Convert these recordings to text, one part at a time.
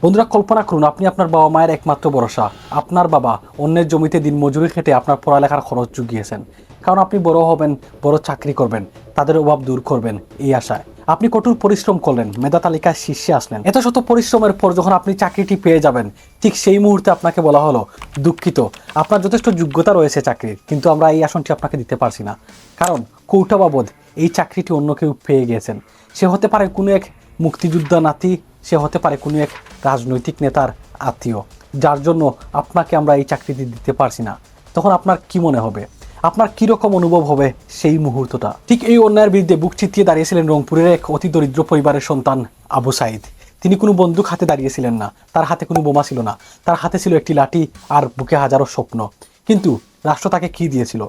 বন্ধুরা, কল্পনা করুন আপনি আপনার বাবা মায়ের একমাত্র ভরসা। আপনার বাবা অন্যের জমিতে দিন মজুরি খেটে আপনার পড়ালেখার খরচ জুগিয়েছেন, কারণ আপনি বড় হবেন, বড় চাকরি করবেন, তাদের অভাব দূর করবেন এই আশায়। আপনি কঠোর পরিশ্রম করলেন, মেধা তালিকায় শীর্ষে আসলেন। এত শত পরিশ্রমের পর যখন আপনি চাকরিটি পেয়ে যাবেন, ঠিক সেই মুহূর্তে আপনাকে বলা হলো, দুঃখিত, আপনার যথেষ্ট যোগ্যতা রয়েছে চাকরির, কিন্তু আমরা এই আসনটি আপনাকে দিতে পারছি না, কারণ কৌটা বাবদ এই চাকরিটি অন্য কেউ পেয়ে গিয়েছেন। সে হতে পারে কোনো এক মুক্তিযোদ্ধা নাতি, সে হতে পারে কোনো এক রাজনৈতিক নেতার আত্মীয়, যার জন্য আপনাকে আমরা এই চাকরিটি দিতে পারছি না। তখন আপনার কি মনে হবে? আপনার কীরকম অনুভব হবে সেই মুহূর্তটা? ঠিক এই অন্যায়ের বিরুদ্ধে বুক চিতিয়ে দাঁড়িয়েছিলেন রংপুরের এক অতি দরিদ্র পরিবারের সন্তান আবু সাইদ। তিনি কোনো বন্দুক হাতে দাঁড়িয়েছিলেন না, তার হাতে কোনো বোমা ছিল না, তার হাতে ছিল একটি লাঠি আর বুকে হাজারো স্বপ্ন। কিন্তু রাষ্ট্র তাকে কী দিয়েছিল?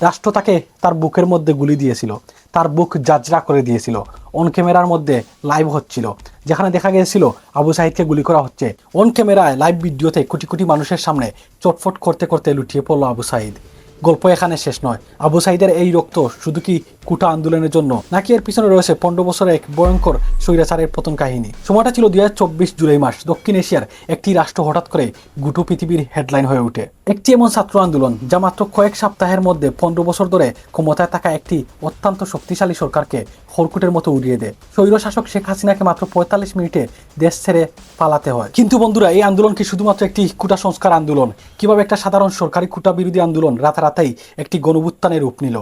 রাষ্ট্র তাকে তার বুকের মধ্যে গুলি দিয়েছিল, তার বুক জাজরা করে দিয়েছিল। অন ক্যামেরার মধ্যে লাইভ হচ্ছিল, যেখানে দেখা গিয়েছিল আবু সাইদকে গুলি করা হচ্ছে। অন ক্যামেরায় লাইভ ভিডিওতে কোটি কোটি মানুষের সামনে চটফট করতে করতে লুটিয়ে পড়ল আবু সাইদ। গল্প এখানে শেষ নয়। আবু সাইদের এই রক্ত শুধু কি কুটা আন্দোলনের জন্য, নাকি এর পিছনে রয়েছে 15 বছরের এক ভয়ঙ্কর স্বৈরাচারের পতন কাহিনী? সময়টা ছিল 2024 জুলাই মাস। দক্ষিণ এশিয়ার একটি রাষ্ট্র হঠাৎ করে গোটা পৃথিবীর হেডলাইন হয়ে ওঠে। একটি এমন ছাত্র আন্দোলন যা মাত্র কয়েক সপ্তাহের মধ্যে 15 বছর ধরে ক্ষমতায় থাকা একটি অত্যন্ত শক্তিশালী সরকারকে খড়কুটের মতো উড়িয়ে দেয়। স্বৈরশাসক শেখ হাসিনাকে মাত্র 45 মিনিটে দেশ ছেড়ে পালাতে হয়। কিন্তু বন্ধুরা, এই আন্দোলন কি শুধুমাত্র একটি কুটা সংস্কার আন্দোলন? কিভাবে একটা সাধারণ সরকারি কুটা বিরোধী আন্দোলন রাতারাতেই একটি গণভুত্থানের রূপ নিল?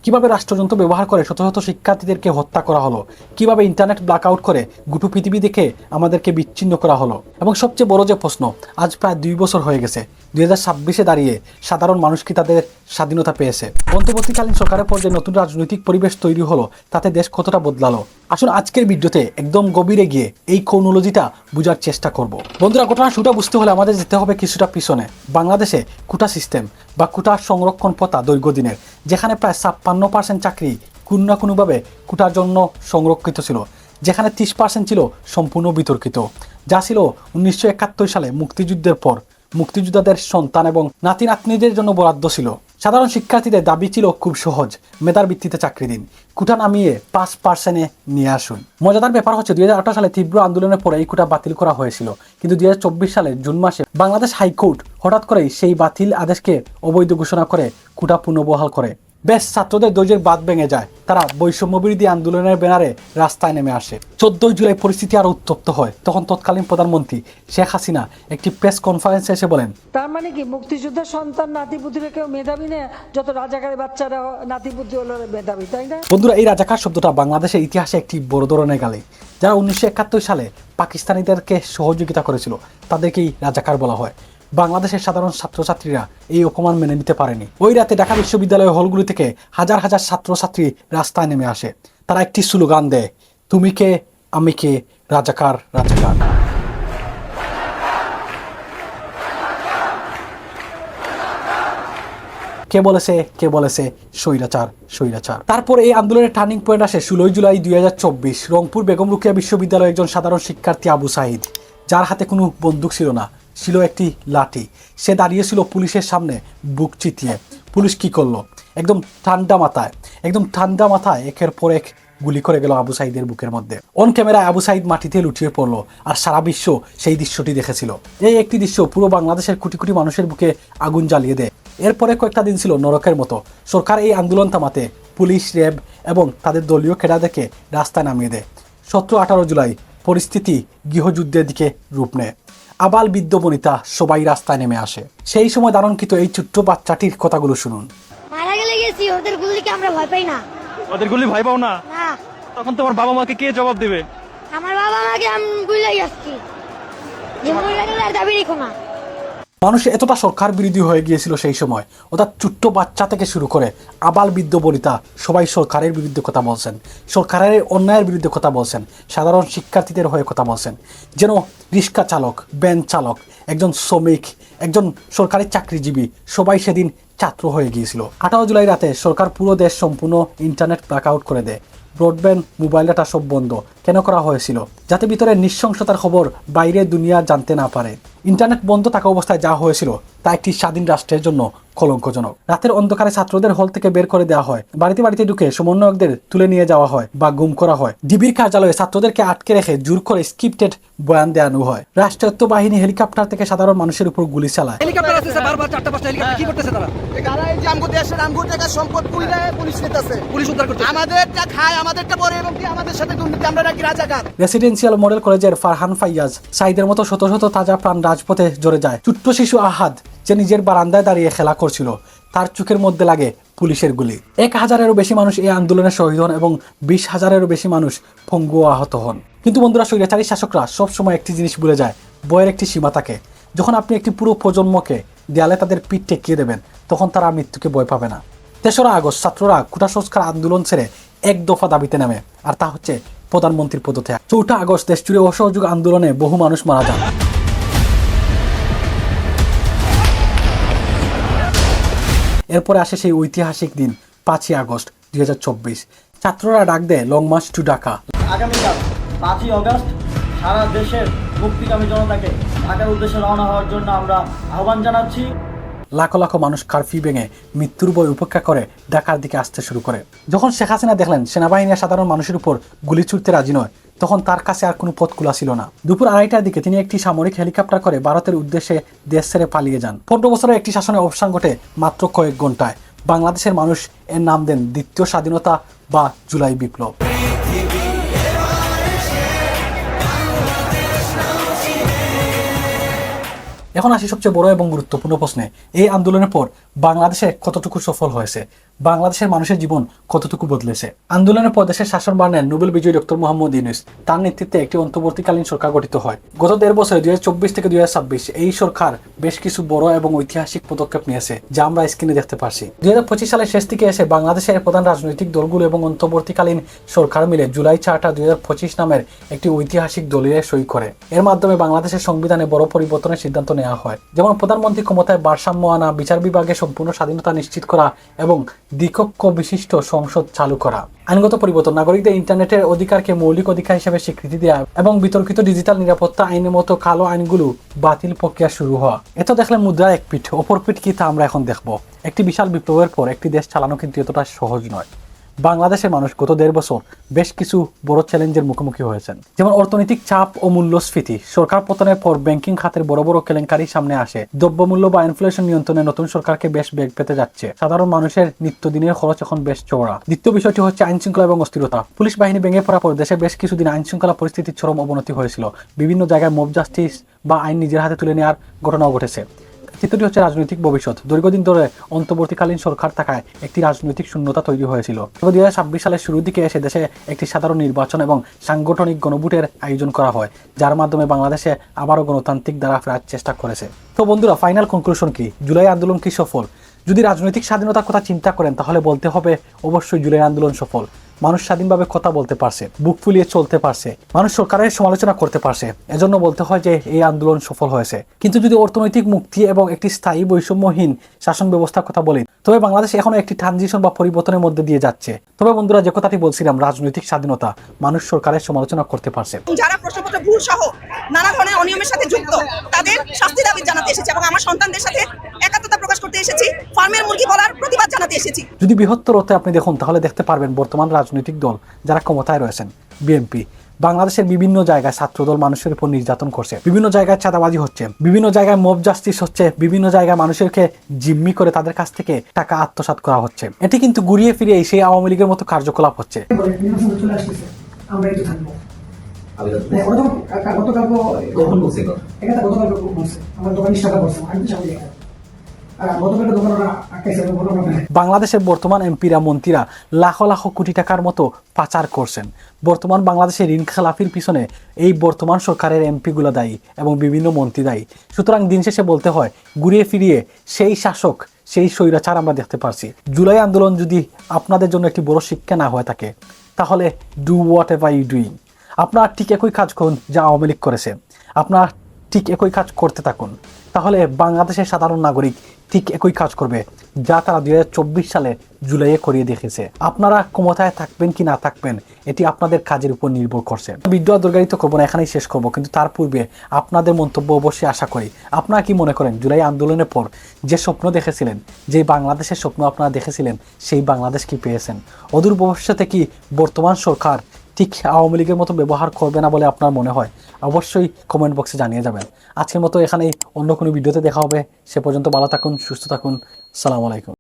কিভাবে রাষ্ট্রযন্ত্র ব্যবহার করে শত শত শিক্ষার্থীদেরকে হত্যা করা হলো? কিভাবে ইন্টারনেট ব্ল্যাকআউট করে গোটা পৃথিবী দেখে আমাদেরকে বিচ্ছিন্ন করা হলো? এবং সবচেয়ে বড় যে প্রশ্ন, আজ প্রায় 2 বছর হয়ে গেছে, 2026-এ দাঁড়িয়ে সাধারণ মানুষ কি তাদের স্বাধীনতা পেয়েছে? অন্তর্বর্তীকালীন সরকারের পর্যায়ে নতুন রাজনৈতিক পরিবেশ তৈরি হলো, তাতে দেশ কতটা বদলালো? আসুন আজকের ভিডিওতে একদম গভীরে গিয়ে এই ক্রোনোলজিটা বোঝার চেষ্টা করব। বন্ধুরা, ঘটনা শুরুটা বুঝতে হলে আমাদের যেতে হবে কিছুটা পিছনে। বাংলাদেশে কোটা সিস্টেম বা কোটা সংরক্ষণ প্রথা দীর্ঘদিনের, যেখানে প্রায় 56% চাকরি কোনো না কোনোভাবে কোটার জন্য সংরক্ষিত ছিল, যেখানে 30% ছিল সম্পূর্ণ বিতর্কিত, যা ছিল 1971 সালে মুক্তিযুদ্ধের পর মুক্তিযোদ্ধাদের সন্তান এবং নাতি নাতনিদের জন্য বরাদ্দ ছিল। সাধারণ শিক্ষার্থীদের দাবি ছিল খুব সহজ, মেধার ভিত্তিতে চাকরি দিন, কোটা নামিয়ে 5%-এ নিয়ে আসুন। মজাদার ব্যাপার হচ্ছে 2018 সালে তীব্র আন্দোলনের পরে এই কোটা বাতিল করা হয়েছিল, কিন্তু 2024 সালের জুন মাসে বাংলাদেশ হাইকোর্ট হঠাৎ করেই সেই বাতিল আদেশকে অবৈধ ঘোষণা করে কোটা পুনর্বহাল করে। বেশ, ছাত্রদের ধৈর্যের বাঁধ ভেঙে যায়। তারা বৈষম্য বিরোধী আন্দোলনের ব্যানারে রাস্তায় নেমে আসে। 14 জুলাই পরিস্থিতি আরো উত্তপ্ত হয়। তখন তৎকালীন প্রধানমন্ত্রী শেখ হাসিনা একটি প্রেস কনফারেন্সে এসে বলেন, তার মানে কি মুক্তিযোদ্ধার সন্তান নাতিপুতিরা কেউ মেধাবী না? যত রাজাকারের বাচ্চারা নাতিপুতি হলো মেধাবী, তাই না? বন্ধুরা, এই রাজাকার শব্দটা বাংলাদেশের ইতিহাসে একটি বড় ধরনের গালি। যারা 1971 সালে পাকিস্তানিদেরকে সহযোগিতা করেছিল তাদেরকেই রাজাকার বলা হয়। বাংলাদেশের সাধারণ ছাত্রছাত্রীরা এই অপমান মেনে নিতে পারেনি। ওই রাতে ঢাকা বিশ্ববিদ্যালয়ের হলগুলি থেকে হাজার হাজার ছাত্রছাত্রী রাস্তায় নেমে আসে। তারা একটি স্লোগান দেয়, তুমি কে, আমি কে, রাজাকার রাজাকার। কে বলেছে স্বৈরাচার স্বৈরাচার। তারপর এই আন্দোলনের টার্নিং পয়েন্ট আসে 16 জুলাই 2024। রংপুর বেগম রোকেয়া বিশ্ববিদ্যালয়ের একজন সাধারণ শিক্ষার্থী আবু সাইদ, যার হাতে কোনো বন্দুক ছিল না, ছিল একটি লাঠি। সে দাঁড়িয়েছিল পুলিশের সামনে বুক চিতিয়ে। পুলিশ কি করলো? একদম ঠান্ডা মাথায় একের পর এক গুলি করে গেল আবু সাইদের বুকের মধ্যে। অন ক্যামেরায় আবু সাইদ মাটিতে লুটিয়ে পড়লো, আর সারা বিশ্ব সেই দৃশ্যটি দেখেছিল। এই একটি দৃশ্য পুরো বাংলাদেশের কোটি কোটি মানুষের বুকে আগুন জ্বালিয়ে দেয়। এরপরে কয়েকটা দিন ছিল নরকের মতো। সরকার এই আন্দোলন থামাতে পুলিশ, র্যাব এবং তাদের দলীয় ক্যাডারদেরকে রাস্তায় নামিয়ে দেয়। 17-18 জুলাই পরিস্থিতি গৃহযুদ্ধের দিকে রূপ নেয়। আবাল বৃদ্ধ বনিতা সবাই রাস্তায় নেমে আসে। সেই সময় ধারণকৃত এই ছোট্ট বাচ্চাটির কথাগুলো শুনুন। মারা গেলে গেছি, ওদের গুলিকে আমরা ভয় পাই না। ওদের গুলি ভয় পাও না? না। তখন তোমার বাবা মাকে কে জবাব দেবে? আমার বাবা মাকে আমি গুলাই আসছি, যে মরে গেলে আর দাবি রেখো না। মানুষ এতটা সরকার বিরোধী হয়ে গিয়েছিল সেই সময়, অর্থাৎ ছোট্ট বাচ্চা থেকে শুরু করে আবাল বৃদ্ধ বনিতা সবাই সরকারের বিরুদ্ধে কথা বলছেন, সরকারের অন্যায়ের বিরুদ্ধে কথা বলছেন, সাধারণ শিক্ষার্থীদের হয়ে কথা বলছেন। যেন রিক্সা চালক, ভ্যান চালক, একজন শ্রমিক, একজন সরকারি চাকরিজীবী, সবাই সেদিন ছাত্র হয়ে গিয়েছিল। 18 জুলাই রাতে সরকার পুরো দেশ সম্পূর্ণ ইন্টারনেট ব্ল্যাকআউট করে দেয়। ব্রডব্যান্ড, মোবাইল ডাটা সব বন্ধ। কেন করা হয়েছিল? যাতে ভিতরে নৃশংসতার খবর বাইরে দুনিয়া জানতে না পারে। ইন্টারনেট বন্ধ থাকা অবস্থায় যা হয়েছিল তা একটি স্বাধীন রাষ্ট্রের জন্য কলঙ্কজনক। রাতের অন্ধকারে ছাত্রদের হল থেকে বের করে দেওয়া হয়, বাড়িতে বাড়িতে ঢুকে সমন্বয়কদের তুলে নিয়ে যাওয়া হয় বা গুম করা হয়। ডিবির কার্যালয়ে ছাত্রদেরকে আটকে রেখে জোর করে স্ক্রিপ্টেড বয়ান দেওয়ানো হয়। রাষ্ট্রায়ত্ত বাহিনী হেলিকপ্টার থেকে সাধারণ মানুষের উপর গুলি চালায়। হেলিকপ্টার আছে বারবার 4টা 5টা হেলিকপ্টার কি করতেছে তারা? তারা এই যে আমগো দেশের আমগো টাকা সম্পদ পুইলা পুলিশ নিতেছে, পুলিশ উদ্ধার করতেছে। আমাদেরটা খায়, আমাদেরটা পরে এবং কি আমাদের সাথে দুর্নীতি, আমরা নাকি রাজাকার। রেসিডেন্সিয়াল মডেল কলেজের ফারহান ফাইয়াজ সাইদের মতো শত শত তাজা প্রাণ রাজপথে জড়ে যায়। ছোট্ট শিশু আহাদ যে নিজের বারান্দায় দাঁড়িয়ে খেলা করছিল, তার চোখের মধ্যে লাগে পুলিশের গুলি। 1000-এরও বেশি মানুষ এই আন্দোলনে শহীদ হন এবং 20,000-এরও বেশি মানুষ পঙ্গু আহত হন। কিন্তু বন্ধুরা, স্বৈরাচারী শাসকরা সবসময় একটি জিনিস ভুলে যায়, বয়ের একটি সীমা থাকে। যখন আপনি একটি পুরো প্রজন্মকে দেয়ালে তাদের পিঠ টেকিয়ে দেবেন, তখন তারা মৃত্যুকে ভয় পাবে না। 3রা আগস্ট ছাত্ররা কোটা সংস্কার আন্দোলন ছেড়ে এক দফা দাবিতে নামে, আর তা হচ্ছে প্রধানমন্ত্রীর পদত্যাগ। 4 আগস্ট দেশজুড়ে অসহযোগ আন্দোলনে বহু মানুষ মারা যান। এরপরে আসে সেই ঐতিহাসিক দিন 5ই আগস্ট 2024। ছাত্ররা ডাক দেয় লং মার্চ টু ঢাকা। আগামীকাল 5ই আগস্ট সারা দেশের মুক্তিকামী জনতাকে ঢাকার উদ্দেশ্যে রওনা হওয়ার জন্য আমরা আহ্বান জানাচ্ছি। লাখো লাখো মানুষ কারফিউ ভেঙে মৃত্যুর ভয় উপেক্ষা করে ঢাকার দিকে আসতে শুরু করে। যখন শেখ হাসিনা দেখলেন সেনাবাহিনী সাধারণ মানুষের উপর গুলি ছুটতে রাজি নয়, তখন তার কাছে আর কোনো পথ খোলা ছিল না। দুপুর 2:30টার দিকে তিনি একটি সামরিক হেলিকপ্টার করে ভারতের উদ্দেশ্যে দেশ ছেড়ে পালিয়ে যান। 15 বছরের একটি শাসনের অবসান ঘটে মাত্র কয়েক ঘন্টায়। বাংলাদেশের মানুষ এর নাম দেন দ্বিতীয় স্বাধীনতা বা জুলাই বিপ্লব। এখন আসি সবচেয়ে বড় এবং গুরুত্বপূর্ণ প্রশ্নে, এই আন্দোলনের পর বাংলাদেশে কতটুকু সফল হয়েছে, বাংলাদেশের মানুষের জীবন কতটুকু বদলেছে। আন্দোলনের পর দেশের শাসন বাড়নেন নোবেল বিজয়ী ডক্টর মোহাম্মদ ইউনূস। তার নেতৃত্বে একটি অন্তর্বর্তীকালীন সরকার গঠিত হয়। গত 1.5 বছরে 2024 থেকে 2026 এই সরকার বেশ কিছু বড় এবং ঐতিহাসিক পদক্ষেপ নিয়েছে, যা আমরা স্ক্রিনে দেখতে পারছি। 2025 সালের শেষ দিকে এসে বাংলাদেশের প্রধান রাজনৈতিক দলগুলো এবং অন্তর্বর্তীকালীন সরকার মিলে জুলাই চার্টার 2025 নামের একটি ঐতিহাসিক দলিলে সই করে। এর মাধ্যমে বাংলাদেশের সংবিধানে বড় পরিবর্তনের সিদ্ধান্ত নেওয়া হয়, যেমন প্রধানমন্ত্রী ক্ষমতায় ভারসাম্য আনা, বিচার বিভাগে সম্পূর্ণ স্বাধীনতা নিশ্চিত করা এবং দ্বিকক্ষ বিশিষ্ট সংসদ চালু করা। আইনগত পরিবর্তন, নাগরিকদের ইন্টারনেটের অধিকারকে মৌলিক অধিকার হিসেবে স্বীকৃতি দেওয়া এবং বিতর্কিত ডিজিটাল নিরাপত্তা আইনের মতো কালো আইনগুলো বাতিল প্রক্রিয়া শুরু হওয়া। এত দেখলে মুদ্রার এক পিঠ, অপর পিঠ কি তা আমরা এখন দেখব। একটি বিশাল বিপ্লবের পর একটি দেশ চালানো কিন্তু এতটা সহজ নয়। বাংলাদেশের মানুষ গত 1.5 বছর বেশ কিছু বড় চ্যালেঞ্জের মুখোমুখি হয়েছেন, যেমন অর্থনৈতিক চাপ ও মূল্যস্ফীতি। সরকার পতনের পর ব্যাংকিং খাতের বড় বড় কেলেঙ্কারি সামনে আসে। দ্রব্যমূল্য বা ইনফ্লেশন নিয়ন্ত্রণে নতুন সরকারকে বেশ বেগ পেতে যাচ্ছে। সাধারণ মানুষের নিত্যদিনের খরচ এখন বেশ চওড়া। দ্বিতীয় বিষয়টি হচ্ছে আইন শৃঙ্খলা এবং অস্থিরতা। পুলিশ বাহিনী ভেঙে পড়ার পর দেশে বেশ কিছুদিন আইন শৃঙ্খলা পরিস্থিতির চরম অবনতি হয়েছিল। বিভিন্ন জায়গায় মব জাস্টিস বা আইন নিজের হাতে তুলে নেওয়ার ঘটনাও ঘটেছে। তৃতীয়টি হচ্ছে রাজনৈতিক ভবিষ্যৎ। দীর্ঘদিন ধরে অন্তর্বর্তীকালীন সরকার থাকায় একটি রাজনৈতিক শূন্যতা তৈরি হয়েছিল। তবে 2026 সালের শুরুর দিকে এসে দেশে একটি সাধারণ নির্বাচন এবং সাংগঠনিক গণভোটের আয়োজন করা হয়, যার মাধ্যমে বাংলাদেশে আবারও গণতান্ত্রিক ধারা ফেরার চেষ্টা করেছে। তো বন্ধুরা, ফাইনাল কনক্লুশন কি? জুলাই আন্দোলন কি সফল? যদি রাজনৈতিক স্বাধীনতার কথা চিন্তা করেন, তাহলে বলতে হবে অবশ্যই জুলাই আন্দোলন সফল। মানুষ স্বাধীনভাবে কথা বলতে পারছে, বুক ফুলিয়ে চলতে পারছে, মানুষ সরকারের সমালোচনা করতে পারছে, এজন্য বলতে হয় যে এই আন্দোলন সফল হয়েছে। কিন্তু যদি অর্থনৈতিক মুক্তি এবং একটি স্থায়ী বৈষম্যহীন শাসন ব্যবস্থার কথা বলি, তবে বাংলাদেশ এখনো একটি ট্রানজিশন বা পরিবর্তনের মধ্যে দিয়ে যাচ্ছে। তবে বন্ধুরা, যে কথাটি বলছিলাম, রাজনৈতিক স্বাধীনতা, মানুষ সরকারের সমালোচনা করতে পারছে। যারা প্রশ্নপত্র ভুল সহ নানা ধরনের অনিয়মের সাথে যুক্ত, তাদের শাস্তি দাবি জানাতে এসেছি এবং আমার সন্তানদের সাথে একাত্মতা প্রকাশ করতে এসেছি, ফার্মের মুরগি বলার প্রতিবাদ জানাতে এসেছি। যদি বৃহত্তর অর্থে আপনি দেখুন, তাহলে দেখতে পারবেন বর্তমান রাজনৈতিক দল যারা ক্ষমতায় রয়েছেন, বিএনপি, বাংলাদেশের বিভিন্ন জায়গায় ছাত্রদল মানুষের উপর নির্যাতন করছে, বিভিন্ন জায়গায় চাঁদাবাজি হচ্ছে, বিভিন্ন জায়গায় মব জাস্টিস হচ্ছে, বিভিন্ন জায়গায় মানুষেরকে জিম্মি করে তাদের কাছ থেকে টাকা আত্মসাৎ করা হচ্ছে। এটি কিন্তু ঘুরিয়ে ফিরিয়ে সেই আওয়ামী লীগের মতো কার্যকলাপ হচ্ছে। বাংলাদেশের বর্তমান এমপিরা, মন্ত্রীরা লাখ লাখ কোটি টাকার মতো পাচার করছেন। বর্তমান বাংলাদেশের ঋণ খেলাফির পিছনে এই বর্তমান সরকারের এমপিগুলো দায়ী এবং বিভিন্ন মন্ত্রী দায়ী। সুতরাং দিন শেষে বলতে হয়, ঘুরিয়ে ফিরিয়ে সেই শাসক, সেই স্বৈরাচার আমরা দেখতে পারছি। জুলাই আন্দোলন যদি আপনাদের জন্য একটি বড় শিক্ষা না হয়ে থাকে, তাহলে do whatever you doing. আপনারা ঠিক একই কাজ করুন যা আওয়ামী লীগ করেছে, আপনারা ঠিক একই কাজ করতে থাকুন। তাহলে বাংলাদেশের সাধারণ নাগরিক ঠিক একই কাজ করবে যা তারা 2024 সালে জুলাইয়ে করিয়ে দেখেছে। আপনারা ক্ষমতায় থাকবেন কি না থাকবেন এটি আপনাদের কাজের উপর নির্ভর করছে। ভিডিও দীর্ঘায়িত করবো না, এখানেই শেষ করব, কিন্তু তার পূর্বে আপনাদের মন্তব্য অবশ্যই আশা করি। আপনারা কি মনে করেন জুলাই আন্দোলনের পর যে স্বপ্ন দেখেছিলেন, যে বাংলাদেশের স্বপ্ন আপনারা দেখেছিলেন, সেই বাংলাদেশ কি পেয়েছেন? অদূর ভবিষ্যতে কি বর্তমান সরকার ঠিক আওয়ামী লীগের মতো ব্যবহার করবে না বলে আপনার মনে হয়? অবশ্যই কমেন্ট বক্সে জানিয়ে যাবেন। আজকের মতো এখানেই, অন্য কোনো ভিডিওতে দেখা হবে। সে পর্যন্ত ভালো থাকুন, সুস্থ থাকুন। আসসালামু আলাইকুম।